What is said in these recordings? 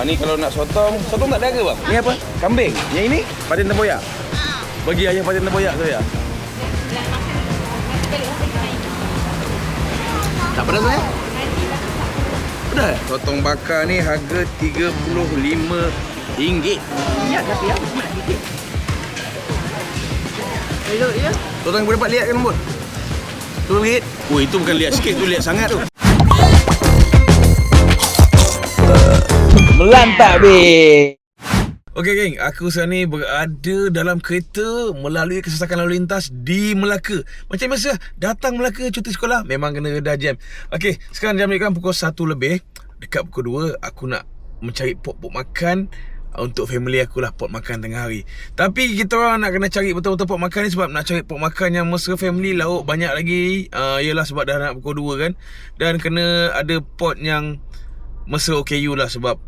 Ni kalau nak sotong tak ada ke bang? Ni apa? Kambing. Yang ini patin tempoyak. Bagi ayah patin tempoyak saya. Tak pedas saya? Pedas? Sotong bakar ni harga RM35. Ya, tapi ya. Elok ya. Sotong yang boleh dapat lihat kan lembut? RM10. Oh, itu bukan lihat sikit, tu lihat sangat tu. Melantak be. Okey geng, aku sekarang ni berada dalam kereta melalui kesesakan lalu lintas di Melaka. Macam biasa, datang Melaka cuti sekolah memang kena redah jam. Okey, sekarang jam ni kan pukul 1 lebih. Dekat pukul 2 aku nak mencari pot-pot makan untuk family aku lah, pot makan tengah hari. Tapi kita orang nak kena cari betul-betul pot makan ni sebab nak cari pot makan yang mesra family, lauk banyak lagi. Yelah sebab dah nak pukul 2 kan. Dan kena ada pot yang mesra OKU lah sebab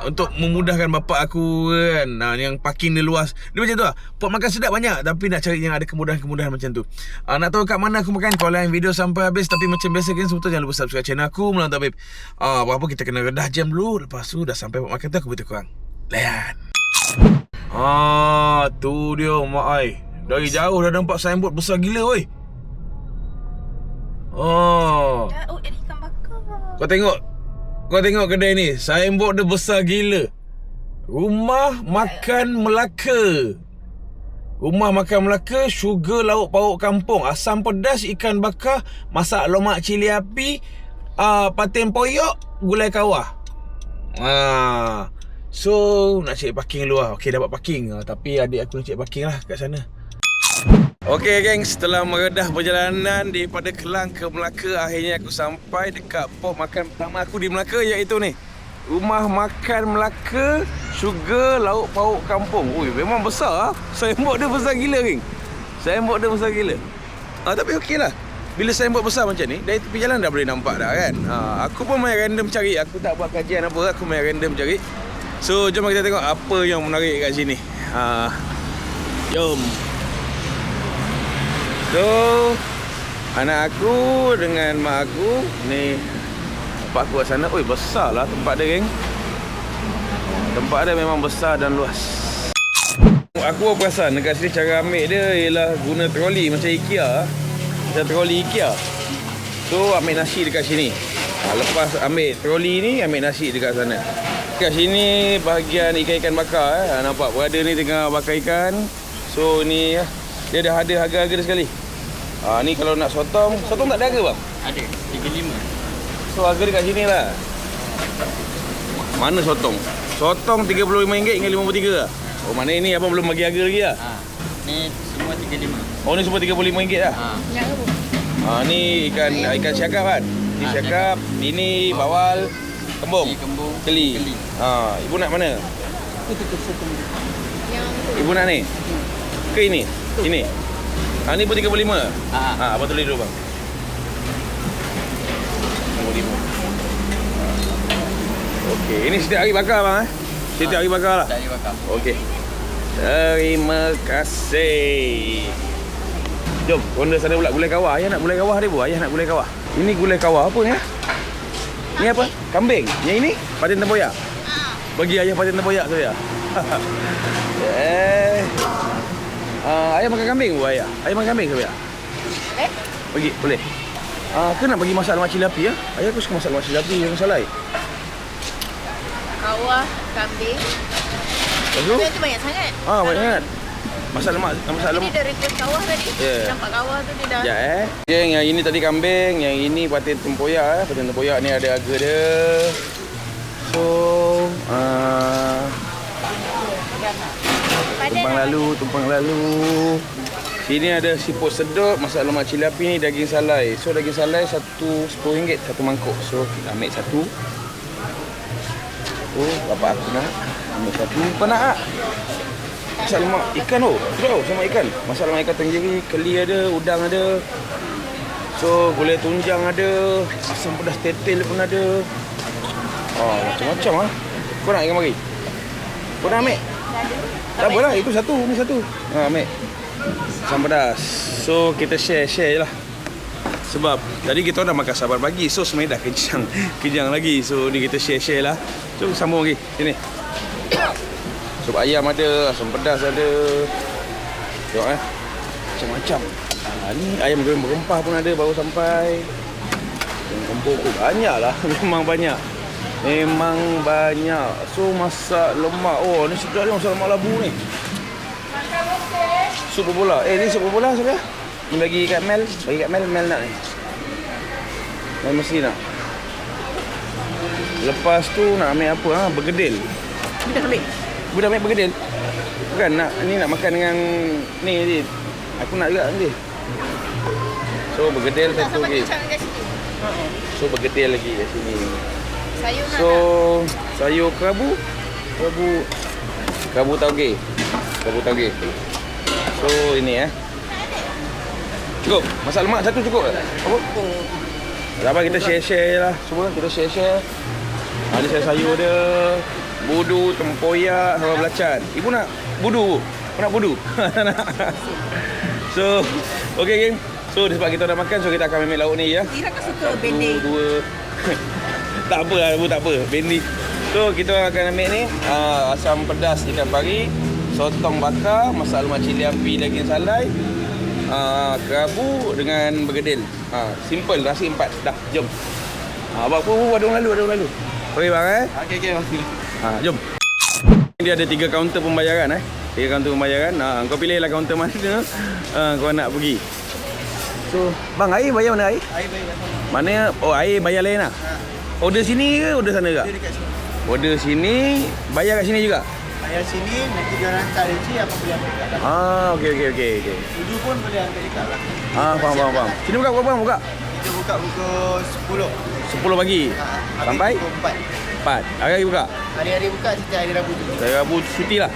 untuk memudahkan bapak aku kan, yang parking dia luas. Dia macam tu lah, pot makan sedap banyak tapi nak cari yang ada kemudahan-kemudahan macam tu. Nak tahu kat mana aku makan, kau lain video sampai habis. Tapi macam biasa kan, sebetulnya jangan lupa subscribe channel aku Melantak Babe. Apa-apa kita kena redah jam dulu. Lepas tu dah sampai pot makan tu aku beritahu korang. Layan. Tu dia mak ai. Dari jauh dah nampak signboard besar gila weh. Ada ikan bakar. Kau tengok kedai ni, signboard dia besar gila. Rumah Makan Melaka. Rumah Makan Melaka, syurga lauk pauk kampung, asam pedas, ikan bakar, masak lomak cili api, patin poyok, gulai kawah. So nak cari parking luar. Okey, dapat parking. Tapi adik aku nak cari parking lah kat sana. Okey geng, setelah meredah perjalanan daripada Kelang ke Melaka, akhirnya aku sampai dekat pot makan pertama aku di Melaka, iaitu ni Rumah Makan Melaka, syurga lauk pauk kampung. Ui, memang besar. Signboard dia besar gila geng. Signboard dia besar gila. Tapi okey lah, bila signboard besar macam ni, dari tepi jalan dah boleh nampak dah kan. Aku pun main random cari. Aku tak buat kajian apa, aku main random cari. So jom kita tengok apa yang menarik kat sini. Jom. So anak aku dengan mak aku ni, bapak aku kat sana. Oi, besar lah tempat dia geng. Tempat dia memang besar dan luas. Aku perasan dekat sini cara ambil dia ialah guna troli macam IKEA. Macam troli IKEA. So ambil nasi dekat sini. Lepas ambil troli ni, ambil nasi dekat sana. Kat sini bahagian ikan-ikan bakar. Nampak berada ni tengah bakar ikan. So ni dia dah ada harga-harga dia sekali. Ni kalau nak sotong tak ada ke bang? Ada, RM35. So harga dekat sini lah. Mana sotong? Sotong RM35 dengan RM53 lah. Oh, mana ini abang belum bagi harga lagi lah? Ni semua RM35. Oh, ni semua RM35 lah? Ni ikan syakap kan? Ini syakap, ini bawal, kembung, keli. Ibu nak mana? Ibu nak ni? Ke ini? Ini? Ni pun RM35? Abang tulis dulu bang. RM35. Okey, ini setiap hari bakar bang Setiap hari bakar lah? Setiap hari bakar. Okey. Terima kasih. Jom, ronda sana pula gulai kawah. Ayah nak gulai kawah dia bu. Ayah nak gulai kawah. Ini gulai kawah apa ni? Ni apa? Kambing. Yang ini patin tempoyak. Bagi ayah patin tempoyak saya. Ayah makan kambing bu ayah. Ayah makan kambing saya. Bagi boleh. Ke nak bagi masak lemak cili api ya? Ayah aku suka masak lemak cili api, jangan salah. Kawah, kambing. Itu banyak sangat. Banyak sangat. Masak lemak. Ini dah request kawah tadi. Nampak kawah tu dia dah. Sekejap Geng, yang ini tadi kambing, yang ini patin tempoyak. Patin tempoyak ni ada harga dia. So, tumpang lalu. Sini ada siput sedap, masak lemak cili api ni, daging salai. So daging salai RM10 satu mangkuk. So kita ambil satu. Bapak aku nak ambil satu. Apa nak? Masak lemak ikan tu. Sudah sama ikan. Masak lemak ikan tenggiri, keli ada, udang ada. So gulai tunjang ada, asam pedas tetel pun ada. Macam-macam lah. Kau nak ikan mari? Kau nak ambil? Tak apalah, itu satu, ni satu. Ambil. Asam pedas. So kita share je lah. Sebab tadi kita dah makan sabar pagi. So sebenarnya dah kejang lagi. So ni kita share-share lah. So sambung lagi. Sini. Sup ayam ada, asam pedas ada. Tengok macam-macam. Ni ayam goreng berempah pun ada baru sampai. Kempur pun banyak lah. Memang banyak. So masak lemak. Oh ni sedap ni masak lemak labu ni. Sup berbola. Ni sup berbola siapa? Ni bagi kat Mel. Mel nak ni. Mel mesti nak. Lepas tu nak ambil apa? Bergedil. Aku dah ambil bergedil. Bukan nak makan dengan ni. Aku nak juga nanti. So bergedil satu lagi. So bergedil lagi kat sini. Sayur nak So sayur kerabu tauge. So ini cukup. Masak lemak satu cukup tak? Apa? Sabar kita share-share lah. Semua kita share-share. Ni sayur dia. Budu, tempoyak, sambal belacan. Ibu nak budu? Ibu nak budu? Nak. So, okay geng. So sebab kita dah makan, so kita akan ambil lauk ni ya. Ira kan suka bendi. 1, 2. Tak apa lah, tak apa. Bendi. So kita akan ambil ni asam pedas ikan pari, sotong bakar, masak lemak cili api daging salai, kerabu dengan bergedil. Simple, nasi 4. Dah, jom. Abang pun ada orang lalu. Okey bang Okey, okey. Jom. Dia ada 3 kaunter pembayaran 3 kaunter pembayaran. Kau pilihlah kaunter mana kau nak pergi. So, bang air bayar mana air? Air bayar. Mana? Oh, air bayar lain lah. Order sini ke order sana ke? Dekat sini. Order sini, bayar kat sini juga? Bayar sini, nanti dia orang hantar rezeki apa boleh ambil kat dalam. Okey. Dulu pun boleh ambil dekat lah. Faham. Sini buka pukul berapa buka? Kita buka pukul 10. 10 pagi. Sampai? Pukul 4. 4. Hari buka? Hari-hari buka setiap hari Rabu dulu. Hari Rabu cuti lah.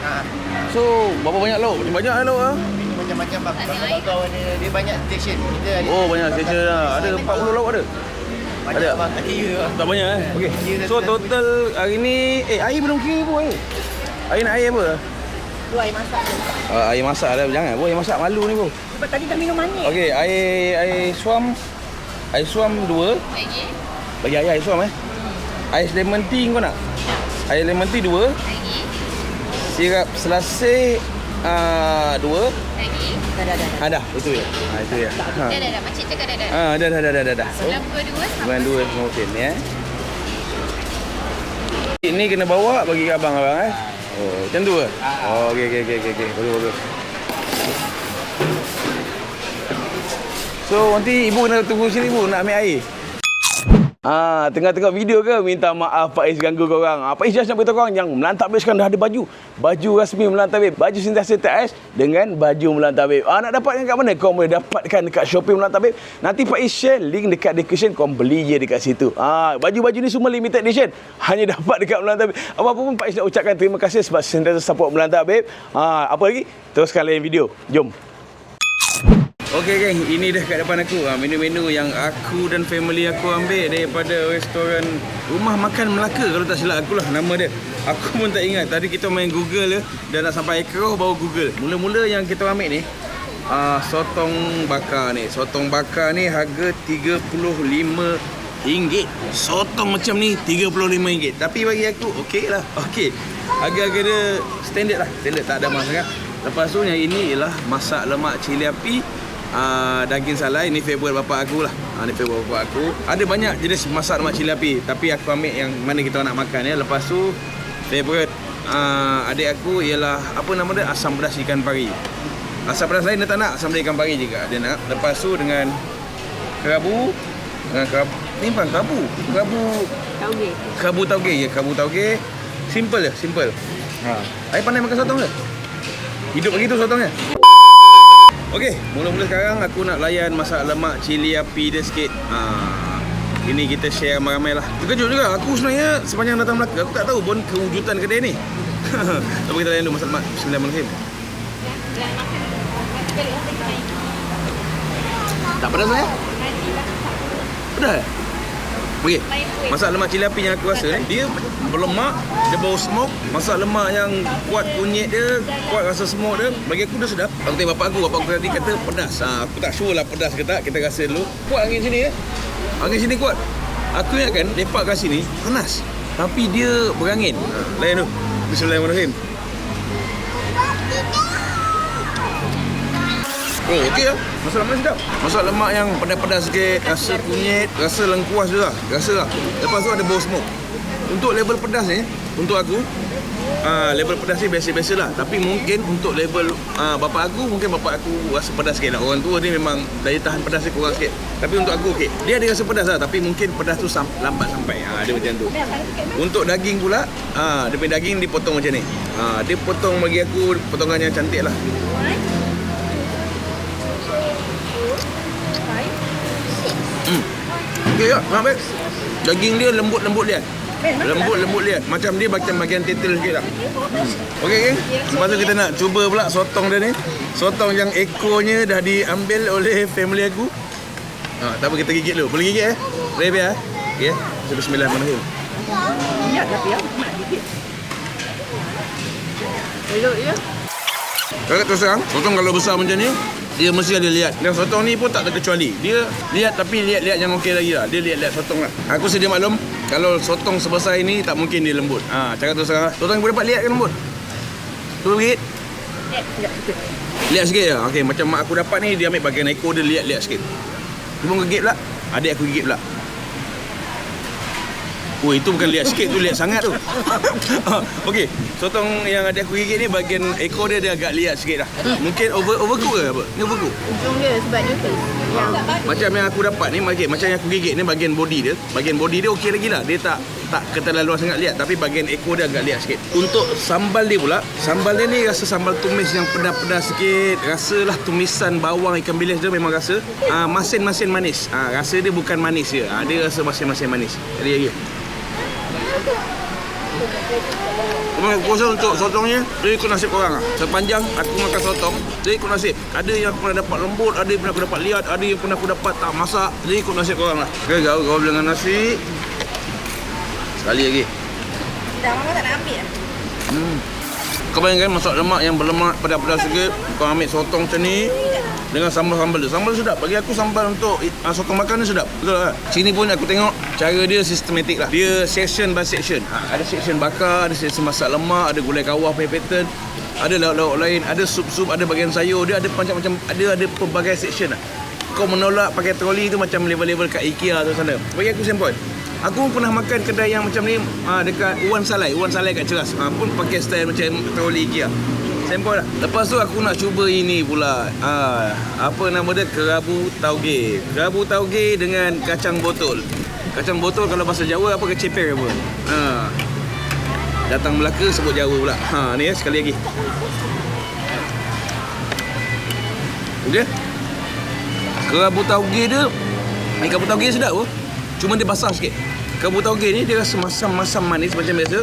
So, berapa banyak lauk? Banyak lauk lah. Ini macam-macam bang. Bakar dia banyak station. Kita ada. Oh, banyak station lah. Ada 40 lauk ada? Banyak ada? bang. Tak kira bang. Tak banyak Okey. So, total hari ni, air belum kira pun air. Air nak air apa? 2 air masak je. Air masak lah. Jangan air masak malu ni pun. Sebab tadi dah minum manis. Okey, air suam. Air suam 2. Lagi. Bagi air suam Ais lemon tea kau nak? Air lemon tea 2. Lagi. Sirap selasih 2. Lagi. Dah. Dah, itu ya. Itu ya. Dah. Makcik cakap dah. Dah. 92 sama. 92 semua sen ya. Ini kena bawa bagi abang-abang Oh, macam tu ke? Oh, okey. Bagus. So, nanti ibu kena tunggu sini ibu nak ambil air. Tengah-tengah video ke minta maaf Pak Is ganggu korang. Pak Is just nak beritahu korang yang Melantap Babe sekarang dah ada baju rasmi Melantap Babe, baju sentiasa TS dengan baju Melantap Babe. Nak dapatkan kat mana? Kau boleh dapatkan dekat Shopee Melantap Babe. Nanti Pak Is share link dekat description, kau beli je dekat situ. Baju-baju ni semua limited edition, hanya dapat dekat Melantap Babe. Apa-apa pun Pak Is nak ucapkan terima kasih sebab sentiasa support Melantap Babe. Apa lagi? Teruskan lain video. Jom. Okey geng, ini dah kat depan aku menu-menu yang aku dan family aku ambil daripada restoran Rumah Makan Melaka, kalau tak silap aku lah nama dia. Aku pun tak ingat, tadi kita main Google dan nak sampai Ekroh baru Google. Mula-mula yang kita ambil ni sotong bakar ni. Sotong bakar ni harga RM35. Sotong macam ni RM35. Tapi bagi aku okey lah. Okey. Harga-harga dia standard lah. Standard, tak ada masalah. Lepas tu yang ini ialah masak lemak cili api, daging salai. Ni favourite bapak aku lah. Ni favourite bapak aku. Ada banyak jenis masak lemak cili api, tapi aku ambil yang mana kita nak makan ya. Lepas tu favourite adik aku ialah apa nama dia, asam pedas ikan pari. Asam pedas lain dia tak nak, asam pedas ikan pari juga dia nak. Lepas tu dengan kerabu, ni bukan kerabu tauge ya, kerabu tauge. Simple je, simple. Ayah pandai makan sotong ke? Hidup begitu sotongnya. Okey, mula-mula sekarang aku nak layan masak lemak cili api dia sikit. Ini kita share ramai-ramai lah. Terkejut juga, aku sebenarnya sepanjang datang Melaka aku tak tahu pun kewujudan kedai ni. Tapi kita layan dulu masak lemak. Bismillahirrahmanirrahim. Tak pedas saya? Pedas? Okey. Masak lemak cili api yang aku rasa ni, dia berlemak, dia bau smoke. Masak lemak yang kuat kunyit dia, kuat rasa smoke dia. Bagi aku dia sedap. Aku tengok bapak aku tadi kata pedas. Aku tak sure lah pedas ke tak. Kita rasa dulu. Kuat angin sini ya. Angin sini kuat. Aku ingatkan lepak kat sini panas. Tapi dia berangin. Lain tu. Bismillahirrahmanirrahim. Oh, okey lah. Masak lemak sedap. Masak lemak yang pedas-pedas sikit, rasa kunyit, rasa lengkuas juga. Rasa lah. Lepas tu ada bau smoke. Untuk level pedas ni, untuk aku, level pedas ni biasa-biasa lah. Tapi mungkin untuk level bapak aku, mungkin bapak aku rasa pedas sikit lah. Orang tua ni memang daya tahan pedas dia kurang sikit. Tapi untuk aku okey. Dia ada rasa pedas lah. Tapi mungkin pedas tu lambat sampai. Dia macam tu. Untuk daging pula, dia punya daging dipotong macam ni. Dia potong bagi aku, potongan yang cantik lah. Okey tak? Baik. Daging dia lembut-lembut dia. Lembut-lembut dia. Macam dia bagian tetel sikit lah. Okey geng. Lepas tu kita nak cuba pula sotong dia ni. Sotong yang ekornya dah diambil oleh family aku. Tak apa, kita gigit dulu. Boleh gigit Boleh biar. Okey. Bismillahirrahmanirrahim. Ya, tapi ya, nak gigit. Elok ya. Kalau terus terang, sotong kalau besar macam ni, dia mesti ada liat. Dan sotong ni pun tak terkecuali. Dia liat tapi liat-liat yang okey lagi lah. Dia liat-liat sotong lah. Aku sedia maklum, kalau sotong sebesar ini tak mungkin dia lembut. Cakap terus terang. Sotong yang boleh dapat liat ke lembut? Cuba gigit. Liat sikit je. Okey, macam mak aku dapat ni, dia ambil bahagian ekor dia liat-liat sikit. Dia pun gigit pula. Adik aku gigit pula. Oh, itu bukan liat sikit, tu liat sangat tu. Okey, sotong yang adik aku gigit ni bahagian ekor dia agak liat sikit dah. Mungkin overcook ke apa? Ni overcook. Ujung dia sebab dia tu. Macam yang aku dapat ni, macam yang aku gigit ni bahagian body dia. Bahagian body dia okey lagi lah. Dia tak keterlaluan sangat liat, tapi bahagian ekor dia agak liat sikit. Untuk sambal dia pula, sambal dia ni rasa sambal tumis yang pedas-pedas sikit. Rasalah tumisan bawang ikan bilis dia memang rasa masin-masin manis. Rasa dia bukan manis je. Dia rasa masin-masin manis. Jadi lagi. Aku rasa untuk sotongnya, dia ikut nasib korang lah. Sepanjang aku makan sotong, dia ikut nasib. Ada yang aku pernah dapat lembut, ada yang pernah aku dapat liat, ada yang pernah aku dapat tak masak. Dia ikut nasib korang lah. Okay, gaul dengan nasi. Sekali lagi. Dah, mama tak nak ambil. Kau bayangkan masak lemak yang berlemak pedas-pedas sikit. Kau ambil sotong macam ni dengan sambal-sambal dia. Sambal sedap. Bagi aku sambal untuk sotong makan ni sedap. Betul tak? Sini pun aku tengok cara dia sistematik lah. Dia section by section. Ada section bakar, ada section masak lemak, ada gulai kawah punya pattern, ada lauk-lauk lain, ada sup-sup, ada bahagian sayur. Dia ada macam-macam, ada pelbagai section lah. Kau menolak pakai troli tu macam level-level kat IKEA tu sana. Bagi aku sempoi. Aku pun pernah makan kedai yang macam ni dekat Wan Salai kat Ceras. Pun pakai style macam troli IKEA. Sempoi lah. Lepas tu aku nak cuba ini pula. Apa nama dia? Kerabu tauge. Kerabu tauge dengan kacang botol. Kacang botol kalau bahasa Jawa apa kecepek apa. Datang Melaka sebut Jawa pula. Ni ya sekali lagi. Okey. Kerabu tauge dia, kerabu tauge sedap tu. Cuma dia basah sikit. Kerabu tauge ni dia rasa masam-masam manis macam biasa.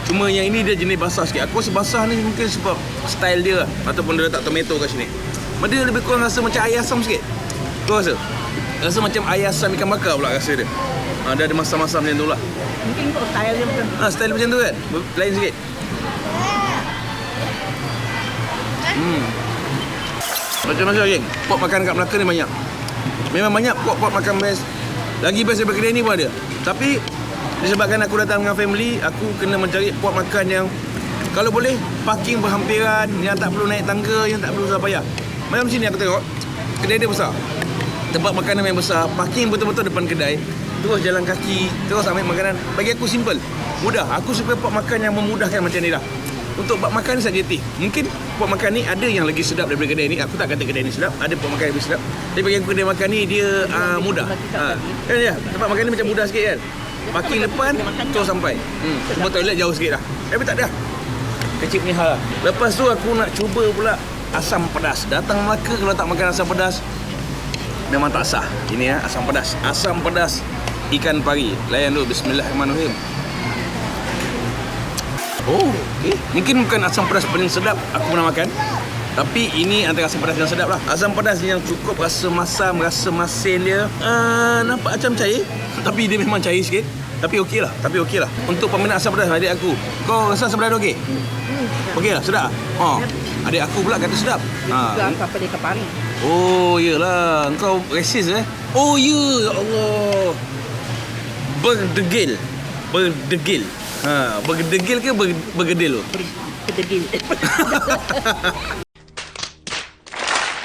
Cuma yang ini dia jenis basah sikit. Aku rasa basah ni mungkin sebab style dia lah. Ataupun dia letak tomato kat sini. Dia lebih kurang rasa macam air asam sikit. Tu rasa? Rasa macam air asam ikan bakar pula rasa dia. Dia ada masam-masam macam tu lah. Mungkin kau style dia macam tu. Style macam tu kan? Lain sikit. Macam-macam geng. Pop makan kat Melaka ni banyak. Memang banyak pop makan best. Lagi best daripada kedai ni pun ada. Tapi disebabkan aku datang dengan family, aku kena mencari pop makan yang kalau boleh parking berhampiran, yang tak perlu naik tangga, yang tak perlu susah payah. Macam sini aku tengok kedai dia besar, tempat makanan yang besar, parking betul-betul depan kedai, terus jalan kaki, terus ambil makanan. Bagi aku simple, mudah. Aku suka pop makan yang memudahkan macam ni lah. Untuk pop makan ni subjektif. Mungkin pop makan ni ada yang lagi sedap daripada kedai ni. Aku tak kata kedai ni sedap, ada pop makan yang lebih sedap. Tapi bagi aku kedai makan ni dia mudah. Kan ya, tempat makan ni macam mudah sikit kan. Parking depan, terus sampai. Cuma toilet jauh sikit dah. Tapi tak dah. Kecil punya hal lah. Lepas tu aku nak cuba pula asam pedas. Datang Melaka kalau tak makan asam pedas, memang tak sah. Ini ya, asam pedas. Asam pedas ikan pari. Layan dulu. Bismillahirrahmanirrahim. Oh, okey. Mungkin bukan asam pedas paling sedap aku pernah makan. Tapi ini antara asam pedas yang sedap lah. Asam pedas yang cukup, rasa masam, rasa masin dia. Nampak macam cair, tapi dia memang cair sikit. Tapi okey lah. Untuk peminat asam pedas adik aku. Kau rasa asam pedas okey? Okey lah, sedap. Adik aku pula kata sedap. Apa dia kepari? Oh, iyalah. Engkau resis Oh, ya Allah. Berdegil. Berdegil ke bergedil tu? Berdegil.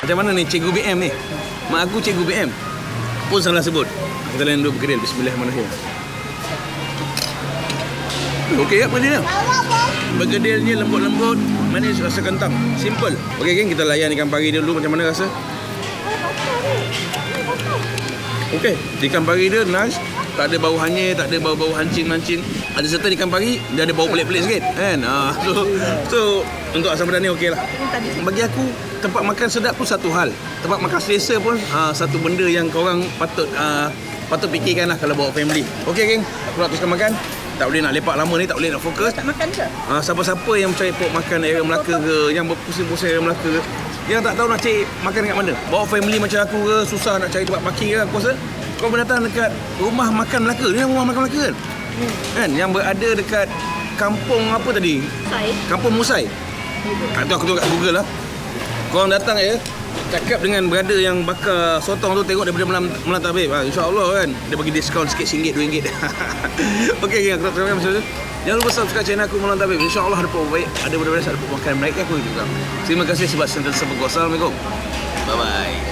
Macam mana ni cikgu BM ni? Mak aku cikgu BM. Pun salah sebut. Kita lain duduk bergedil. Bismillahirrahmanirrahim. Okey apa dia? Bergedilnya lembut-lembut, manis rasa kentang. Simple. Okey geng, kita layan ikan pari dia dulu macam mana rasa. Okey, ikan pari dia nice. Tak ada bau hanyir, tak ada bau-bau hancing-hancing. Ada certain ikan pari, dia ada bau pelik-pelik sikit kan. So untuk asam pedas ni okey lah. Bagi aku, tempat makan sedap tu satu hal. Tempat makan selesa pun satu benda yang korang patut fikirkan lah kalau bawa family. Okey geng, aku nak teruskan makan. Tak boleh nak lepak lama ni, tak boleh nak fokus. Tak makan ke? Siapa-siapa yang mencari pok makan area Melaka ke, yang berpusing-pusing area Melaka ke, yang tak tahu nak cari makan kat mana, bawa family macam aku ke, susah nak cari tempat parking ke, aku rasa kau boleh datang dekat rumah makan Melaka. Ni rumah makan Melaka kan? Kan? Yang berada dekat kampung apa tadi? Kampung Musai. Itu aku tengok kat Google lah. Korang datang cakap dengan berada yang bakar sotong tu, tengok daripada Melantah Habib. InsyaAllah kan dia bagi diskaun sikit RM1, RM2. Okey geng, aku tak terima macam tu. Jangan lupa subscribe channel aku Melantah Habib. InsyaAllah ada pok baik, ada benda-benda, ada pok makan baik aku juga. Terima kasih sebab sentiasa berkuasa. Assalamualaikum. Bye bye.